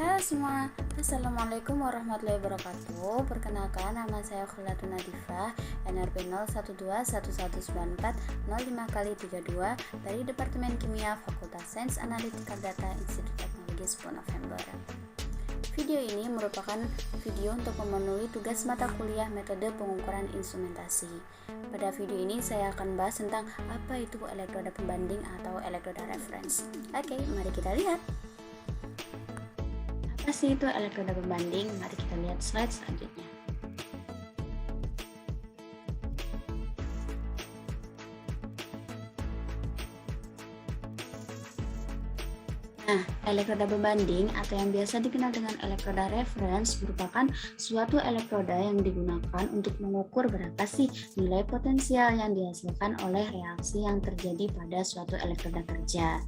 Halo semua, Assalamualaikum warahmatullahi wabarakatuh. Perkenalkan, nama saya Khulatul Nadifah, NRP 01219405x32 dari Departemen Kimia Fakultas Sains Analytical Data Institut Teknologi 10 November. Video ini merupakan video untuk memenuhi tugas mata kuliah metode pengukuran instrumentasi. Pada video ini saya akan bahas tentang apa itu elektroda pembanding atau elektroda reference. Oke, mari kita lihat. Apa sih itu elektroda pembanding? Mari kita lihat slide selanjutnya. Nah, elektroda pembanding atau yang biasa dikenal dengan elektroda reference merupakan suatu elektroda yang digunakan untuk mengukur berapa sih nilai potensial yang dihasilkan oleh reaksi yang terjadi pada suatu elektroda kerja.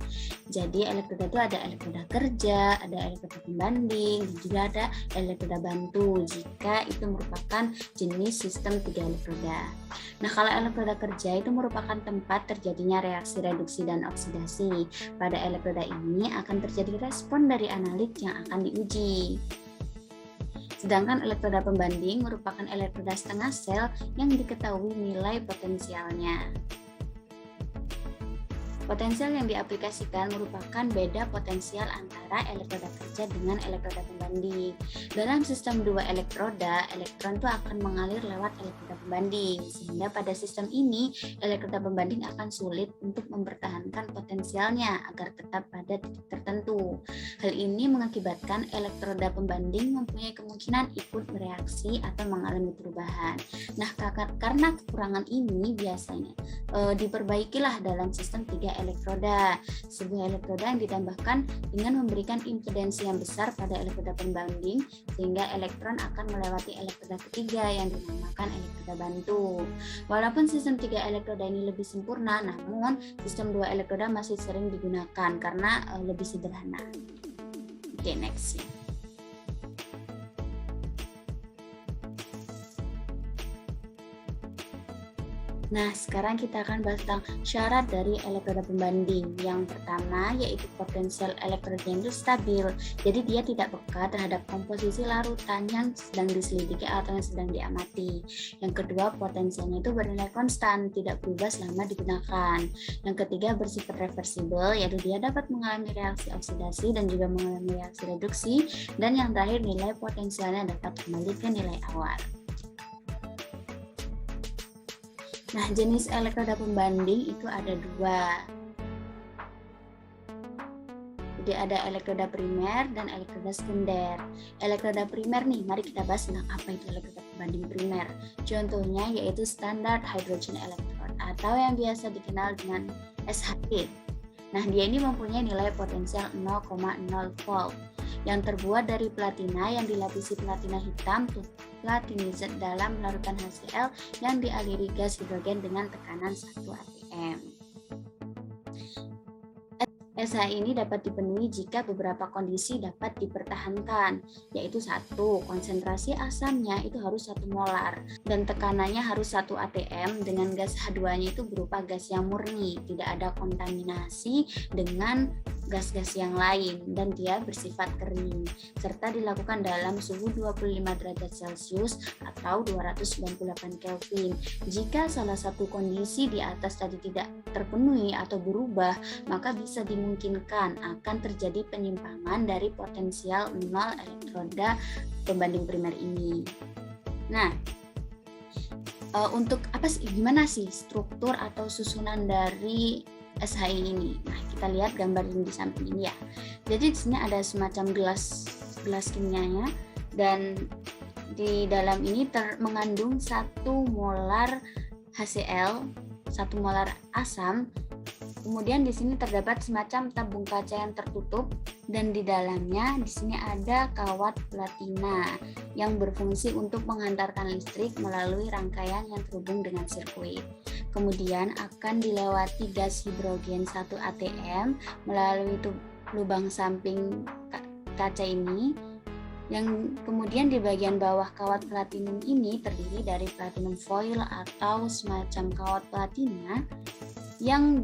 Jadi elektroda itu ada elektroda kerja, ada elektroda pembanding, dan juga ada elektroda bantu jika itu merupakan jenis sistem 3 elektroda. Nah, kalau elektroda kerja itu merupakan tempat terjadinya reaksi reduksi dan oksidasi. Pada elektroda ini akan terjadi respon dari analit yang akan diuji. Sedangkan elektroda pembanding merupakan elektroda setengah sel yang diketahui nilai potensialnya. Potensial yang diaplikasikan merupakan beda potensial antara elektroda kerja dengan elektroda pembanding. Dalam sistem 2 elektroda, elektron itu akan mengalir lewat elektroda pembanding, sehingga pada sistem ini elektroda pembanding akan sulit untuk mempertahankan potensialnya agar tetap pada titik tertentu. Hal ini mengakibatkan elektroda pembanding mempunyai kemungkinan ikut bereaksi atau mengalami perubahan. Nah, karena kekurangan ini biasanya diperbaikilah dalam sistem 3 elektroda. Sebuah elektroda yang ditambahkan dengan memberikan impedansi yang besar pada elektroda pembanding sehingga elektron akan melewati elektroda ketiga yang dinamakan elektroda bantu. Walaupun sistem 3 elektroda ini lebih sempurna, namun sistem 2 elektroda masih sering digunakan karena lebih sederhana. Oke, next. Nah, sekarang kita akan bahas tentang syarat dari elektroda pembanding. Yang pertama yaitu potensial elektrodanya itu stabil. Jadi dia tidak peka terhadap komposisi larutan yang sedang diselidiki atau yang sedang diamati. Yang kedua, potensialnya itu bernilai konstan, tidak berubah selama digunakan. Yang ketiga, bersifat reversibel, yaitu dia dapat mengalami reaksi oksidasi dan juga mengalami reaksi reduksi. Dan yang terakhir, nilai potensialnya dapat kembali ke nilai awal. Nah, jenis elektroda pembanding itu ada 2. Jadi ada elektroda primer dan elektroda sekunder. Elektroda primer nih, mari kita bahas tentang apa itu elektroda pembanding primer. Contohnya yaitu standard hydrogen electrode atau yang biasa dikenal dengan SHE. Nah, dia ini mempunyai nilai potensial 0,0 volt yang terbuat dari platina yang dilapisi platina hitam platinized dalam larutan HCl yang dialiri gas hidrogen dengan tekanan 1 atm. SH ini dapat dipenuhi jika beberapa kondisi dapat dipertahankan, yaitu 1. Konsentrasi asamnya itu harus 1 molar dan tekanannya harus 1 atm dengan gas H2-nya itu berupa gas yang murni, tidak ada kontaminasi dengan gas-gas yang lain dan dia bersifat kering serta dilakukan dalam suhu 25 derajat Celcius atau 298 Kelvin. Jika salah satu kondisi di atas tadi tidak terpenuhi atau berubah, maka bisa dimungkinkan akan terjadi penyimpangan dari potensial 0 elektroda pembanding primer ini. Nah, untuk gimana sih struktur atau susunan dari SHI ini? Nah, kita lihat gambar yang di samping ini ya. Jadi di sini ada semacam gelas kimianya dan di dalam ini mengandung 1 molar HCl, 1 molar asam. Kemudian di sini terdapat semacam tabung kaca yang tertutup dan di dalamnya di sini ada kawat platina yang berfungsi untuk menghantarkan listrik melalui rangkaian yang terhubung dengan sirkuit. Kemudian akan dilewati gas hidrogen 1 atm melalui lubang samping kaca ini, yang kemudian di bagian bawah kawat platinum ini terdiri dari platinum foil atau semacam kawat platina yang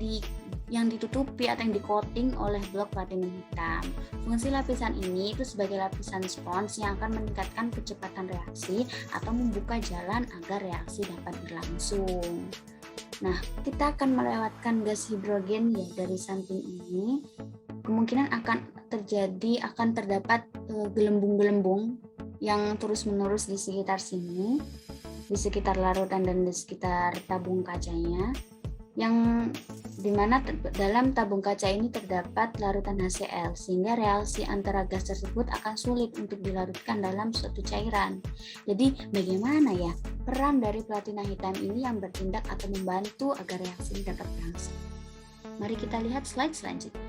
yang ditutupi atau yang di-coating oleh blok platinum hitam. Fungsi lapisan ini itu sebagai lapisan spons yang akan meningkatkan kecepatan reaksi atau membuka jalan agar reaksi dapat berlangsung. Nah, kita akan melewatkan gas hidrogen ya dari samping ini. Kemungkinan akan terdapat gelembung-gelembung yang terus-menerus di sekitar sini, di sekitar larutan dan di sekitar tabung kacanya, yang dimana dalam tabung kaca ini terdapat larutan HCl, sehingga reaksi antara gas tersebut akan sulit untuk dilarutkan dalam suatu cairan. Jadi bagaimana ya peran dari platina hitam ini yang bertindak atau membantu agar reaksi ini dapat berlangsung? Mari kita lihat slide selanjutnya.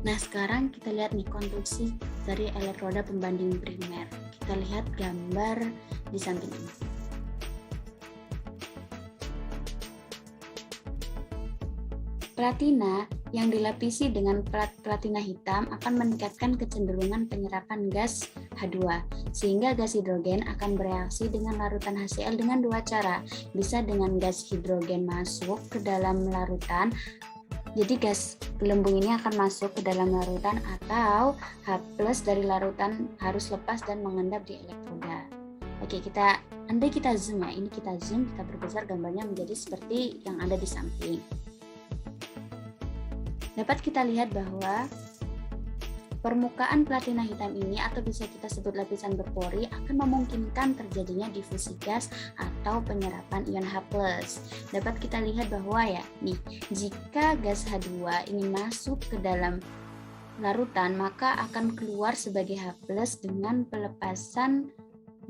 Nah, sekarang kita lihat nih konstruksi dari elektroda pembanding primer. Kita lihat gambar di samping ini. Platina yang dilapisi dengan platina hitam akan meningkatkan kecenderungan penyerapan gas H2, sehingga gas hidrogen akan bereaksi dengan larutan HCl dengan dua cara. Bisa dengan gas hidrogen masuk ke dalam larutan, jadi gas gelembung ini akan masuk ke dalam larutan, atau H+ dari larutan harus lepas dan mengendap di elektroda. Oke, andai kita zoom ya, ini kita zoom, kita perbesar gambarnya menjadi seperti yang ada di samping. Dapat kita lihat bahwa permukaan platina hitam ini, atau bisa kita sebut lapisan berpori, akan memungkinkan terjadinya difusi gas atau penyerapan ion H+. Dapat kita lihat bahwa ya, nih, jika gas H2 ini masuk ke dalam larutan, maka akan keluar sebagai H+ dengan pelepasan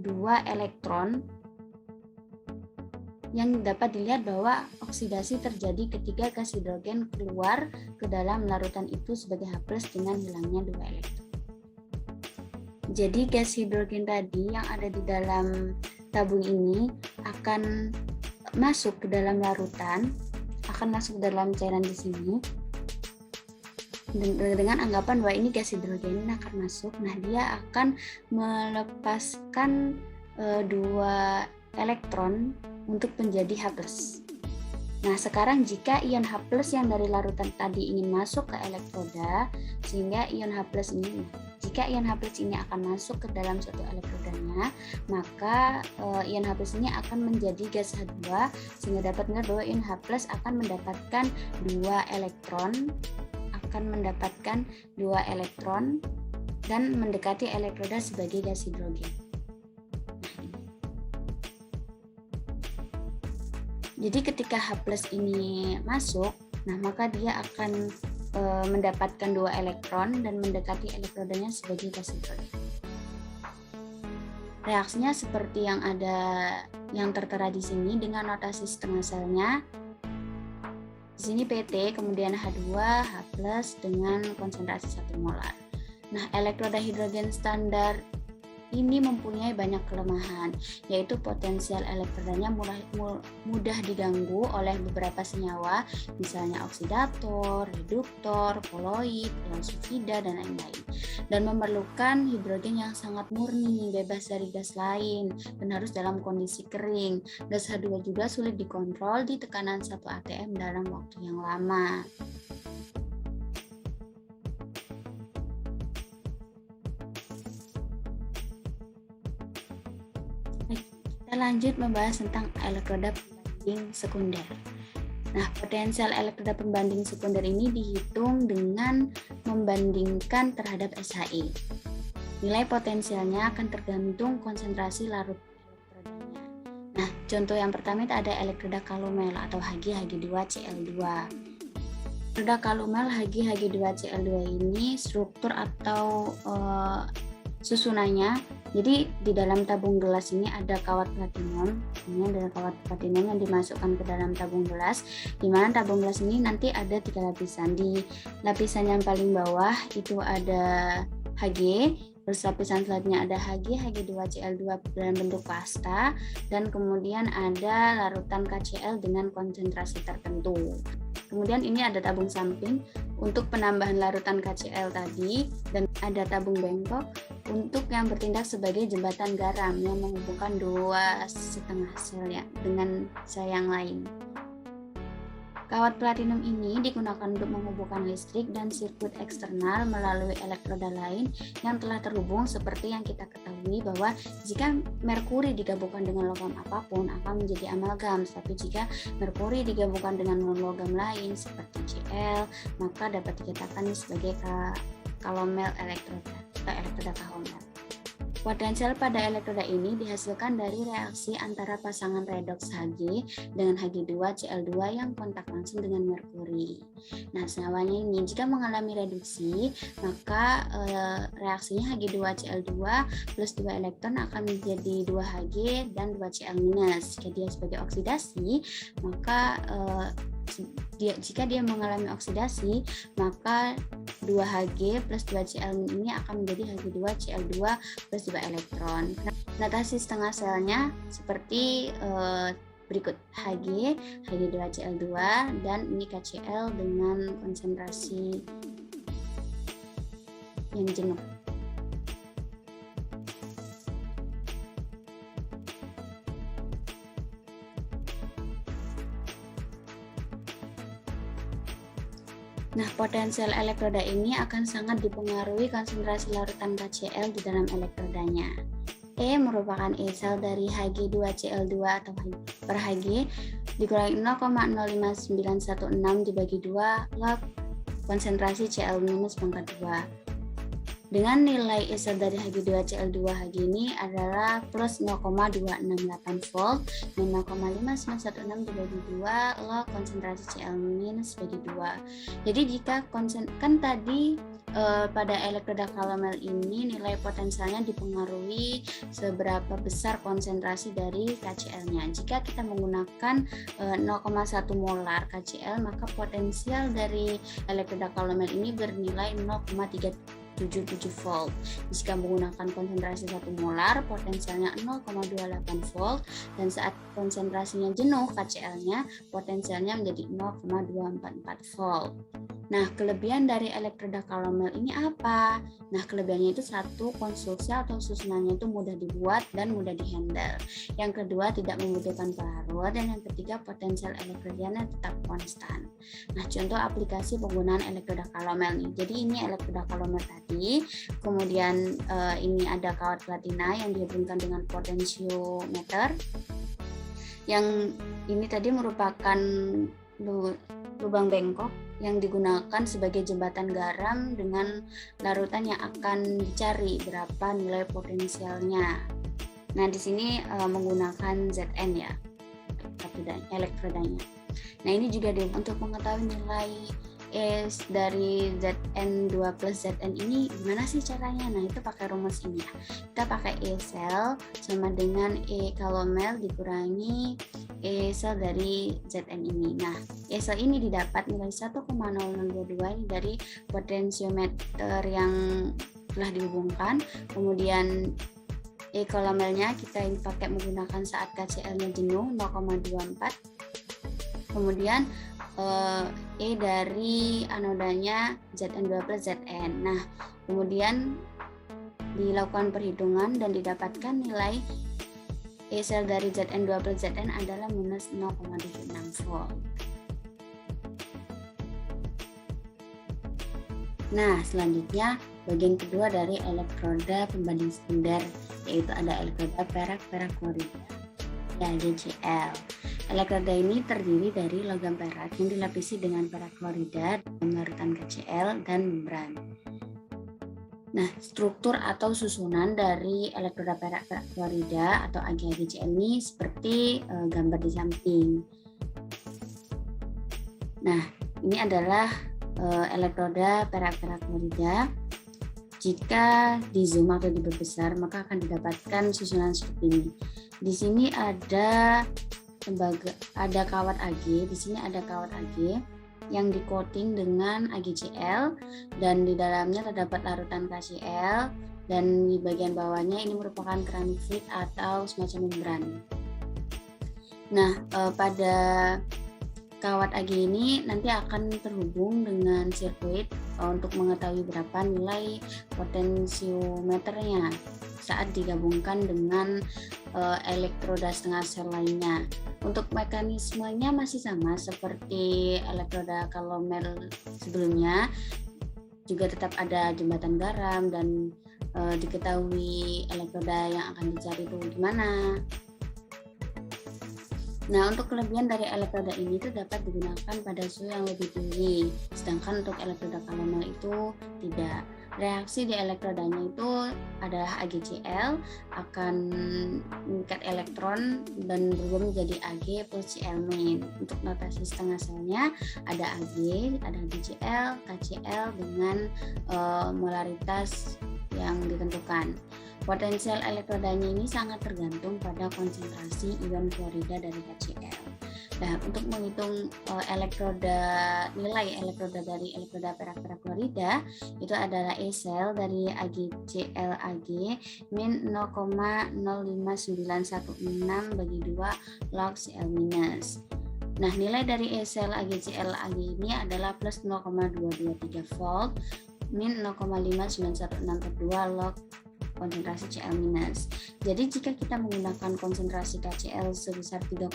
2 elektron, yang dapat dilihat bahwa oksidasi terjadi ketika gas hidrogen keluar ke dalam larutan itu sebagai H+ dengan hilangnya 2 elektron. Jadi gas hidrogen tadi yang ada di dalam tabung ini akan masuk ke dalam larutan, akan masuk ke dalam cairan di sini dengan anggapan bahwa ini gas hidrogen ini akan masuk. Nah, dia akan melepaskan 2 elektron untuk menjadi H+. Nah, sekarang jika ion H+ yang dari larutan tadi ingin masuk ke elektroda, sehingga ion H+ ini, jika ion H+ ini akan masuk ke dalam suatu elektrodanya, maka ion H+ ini akan menjadi gas H2, sehingga dapat melihat bahwa ion H+ akan mendapatkan 2 elektron, dan mendekati elektroda sebagai gas hidrogen. Jadi ketika H+ ini masuk, nah maka dia akan mendapatkan 2 elektron dan mendekati elektrodanya sebagai gas hidrogen. Reaksinya seperti yang tertera di sini dengan notasi setengah selnya. Di sini PT, kemudian H2, H+ dengan konsentrasi 1 molar. Nah, elektroda hidrogen standar ini mempunyai banyak kelemahan, yaitu potensial elektrodanya mudah diganggu oleh beberapa senyawa, misalnya oksidator, reduktor, koloid, ion sulfida, dan lain-lain, dan memerlukan hidrogen yang sangat murni, bebas dari gas lain, dan harus dalam kondisi kering. Gas H2 juga sulit dikontrol di tekanan 1 atm dalam waktu yang lama. Kita lanjut membahas tentang elektroda pembanding sekunder. Nah, potensial elektroda pembanding sekunder ini dihitung dengan membandingkan terhadap SHI. Nilai potensialnya akan tergantung konsentrasi larut elektrodanya. Nah, contoh yang pertama itu ada elektroda Calomel atau Hg(Hg2Cl2). Elektroda Calomel Hg(Hg2Cl2) ini struktur atau susunannya, jadi di dalam tabung gelas ini ada kawat platinum, ini ada kawat platinum yang dimasukkan ke dalam tabung gelas, di mana tabung gelas ini nanti ada 3 lapisan. Di lapisan yang paling bawah itu ada Hg, terus lapisan selanjutnya ada Hg(Hg2Cl2) dalam bentuk pasta, dan kemudian ada larutan KCl dengan konsentrasi tertentu. Kemudian ini ada tabung samping untuk penambahan larutan KCl tadi, dan ada tabung bengkok untuk yang bertindak sebagai jembatan garam yang menghubungkan dua setengah sel ya dengan sel yang lain. Kawat platinum ini digunakan untuk menghubungkan listrik dan sirkuit eksternal melalui elektroda lain yang telah terhubung, seperti yang kita ketahui bahwa jika merkuri digabungkan dengan logam apapun akan menjadi amalgam, tapi jika merkuri digabungkan dengan logam lain seperti Cl, maka dapat dikatakan sebagai kalomel elektroda atau elektroda kalomel. Potensial pada elektroda ini dihasilkan dari reaksi antara pasangan redoks Hg dengan Hg2Cl2 yang kontak langsung dengan merkuri. Nah, senyawanya ini jika mengalami reduksi, maka reaksinya Hg2Cl2 plus 2 elektron akan menjadi 2 Hg dan 2 Cl-. Jika dia sebagai oksidasi, maka jika dia mengalami oksidasi, maka 2Hg plus 2Cl ini akan menjadi Hg2Cl2 plus 2 elektron. Notasi setengah selnya seperti berikut: Hg, Hg2Cl2, dan ini KCl dengan konsentrasi yang jenuh. Nah, potensial elektroda ini akan sangat dipengaruhi konsentrasi larutan KCl di dalam elektrodanya. E merupakan E sel dari Hg2Cl2 atau per Hg dikurangi 0,05916 dibagi 2 log konsentrasi Cl minus pangkat 2. Dengan nilai E sel dari Hg2Cl2 Hg ini adalah plus 0,268 volt dan 0,5916 dibagi 2 log konsentrasi Cl minus bagi 2. Jadi jika tadi pada elektroda kalomel ini nilai potensialnya dipengaruhi seberapa besar konsentrasi dari KCl-nya. Jika kita menggunakan 0,1 molar KCl, maka potensial dari elektroda kalomel ini bernilai 0,377 volt. Jika menggunakan konsentrasi 1 molar, potensialnya 0,28 volt, dan saat konsentrasinya jenuh KCl-nya, potensialnya menjadi 0,244 volt. Nah, kelebihan dari elektroda kalomel ini apa? Nah, kelebihannya itu satu, konstruksi atau susunannya itu mudah dibuat dan mudah dihandle. Yang kedua, tidak membutuhkan pelarut, dan yang ketiga, potensial elektrodanya tetap konstan. Nah, contoh aplikasi penggunaan elektroda kalomel nih. Jadi ini elektroda kalomel tadi, kemudian ini ada kawat platina yang dihubungkan dengan potensiometer. Yang ini tadi merupakan lubang bengkok yang digunakan sebagai jembatan garam dengan larutan yang akan dicari berapa nilai potensialnya. Nah, di sini menggunakan Zn ya, elektrodanya. Nah, ini juga untuk mengetahui nilai E dari Zn2 plus Zn ini gimana sih caranya? Nah, itu pakai rumus ini ya. Kita pakai E sel sama dengan E kalomel dikurangi E sel dari Zn ini. Nah, E sel ini didapat nilai 1,0022 ini dari potensiometer yang telah dihubungkan. Kemudian E kolomelnya kita ini pakai menggunakan saat KCl-nya jenuh 0,24. Kemudian E dari anodanya Zn2 plus Zn. Nah, kemudian dilakukan perhitungan dan didapatkan nilai E sel dari Zn2 plus Zn adalah minus 0,76 volt. Nah, selanjutnya bagian kedua dari elektroda pembanding sekunder, yaitu ada elektroda perak klorida, ya LgCl. Elektroda ini terdiri dari logam perak yang dilapisi dengan perak klorida dalam larutan KCl dan membran. Nah, struktur atau susunan dari elektroda perak klorida atau AgCl ini seperti gambar di samping. Nah, ini adalah elektroda perak klorida. Jika di zoom atau diperbesar, maka akan didapatkan susunan seperti ini. Di sini ada kawat Ag, di sini ada kawat Ag yang di-coating dengan AgCl, dan di dalamnya terdapat larutan KCl, dan di bagian bawahnya ini merupakan keramik fluid atau semacam membran. Nah, pada Kawat AG ini nanti akan terhubung dengan sirkuit untuk mengetahui berapa nilai potensiometernya saat digabungkan dengan elektroda setengah sel lainnya. Untuk mekanismenya masih sama seperti elektroda Calomel sebelumnya, juga tetap ada jembatan garam dan diketahui elektroda yang akan dicari itu gimana. Nah, untuk kelebihan dari elektroda ini itu dapat digunakan pada suhu yang lebih tinggi, sedangkan untuk elektroda Calomel itu tidak. Reaksi di elektrodanya itu adalah AgCl akan mengikat elektron dan berubah menjadi Ag plus Cl-. Untuk notasi setengah selnya ada Ag, ada AgCl, KCl dengan molaritas yang ditentukan. Potensial elektrodanya ini sangat tergantung pada konsentrasi ion klorida dari KCl. Nah, untuk menghitung nilai elektroda dari elektroda perak-perak klorida itu adalah E sel dari AgClAg min 0,05916 bagi 2 log Cl minus. Nah, nilai dari E sel AgClAg ini adalah plus 0,223 volt min 0,5916 per 2 log konsentrasi Cl minus. Jadi jika kita menggunakan konsentrasi KCl sebesar 3,5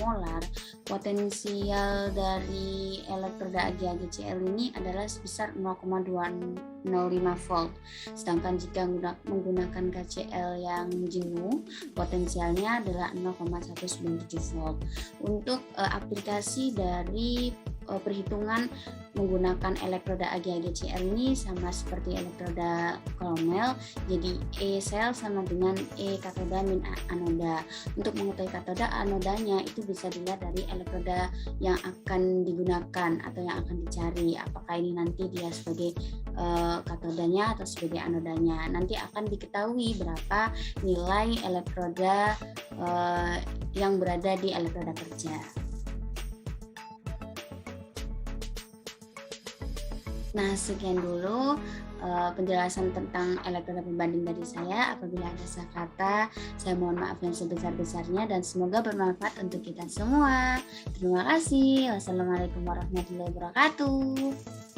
molar, potensial dari elektroda AgCl ini adalah sebesar 0,205 volt. Sedangkan jika menggunakan KCl yang jenuh, potensialnya adalah 0,197 volt. Untuk aplikasi dari perhitungan menggunakan elektroda AgCl ini sama seperti elektroda Calomel, jadi E sel sama dengan E katoda min anoda. Untuk mengetahui katoda anodanya itu bisa dilihat dari elektroda yang akan digunakan atau yang akan dicari, apakah ini nanti dia sebagai katodanya atau sebagai anodanya. Nanti akan diketahui berapa nilai elektroda yang berada di elektroda kerja. Nah, sekian dulu penjelasan tentang elektroda pembanding dari saya. Apabila ada salah kata, saya mohon maaf yang sebesar-besarnya dan semoga bermanfaat untuk kita semua. Terima kasih. Wassalamualaikum warahmatullahi wabarakatuh.